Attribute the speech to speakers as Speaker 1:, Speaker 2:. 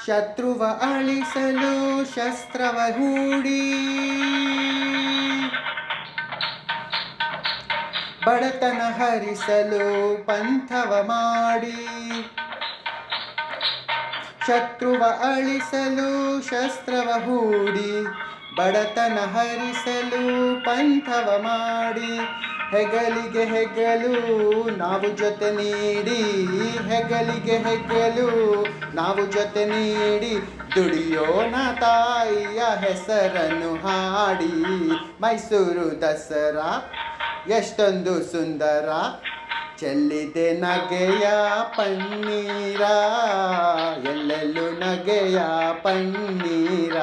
Speaker 1: ಶತ್ರುವ ಅಳಿಸಲು ಶಸ್ತ್ರವ ಹೂಡಿ, ಬಡತನ ಹರಿಸಲು ಪಂಥವ ಮಾಡಿ. ಶತ್ರುವ ಅಳಿಸಲು ಶಸ್ತ್ರವ ಹೂಡಿ, ಬಡತನ ಹರಿಸಲು ಪಂಥವ ಮಾಡಿ. ಹೆಗಲಿಗೆ ಹೆಗಲು ನಾವು ಜೊತೆ ನೀಡಿ, ಹೆಗಲಿಗೆ ಹೆಗಲು ನಾವು ಜೊತೆ ನೀಡಿ, ದುಡಿಯೋಣ ತಾಯಿಯ ಹೆಸರನ್ನು ಹಾಡಿ. ಮೈಸೂರು ದಸರಾ ಎಷ್ಟೊಂದು ಸುಂದರ, ಚೆಲ್ಲಿದೆ ನಗೆಯ ಪನ್ನೀರ, ಎಲ್ಲೆಲ್ಲೂ ನಗೆಯ ಪನ್ನೀರ.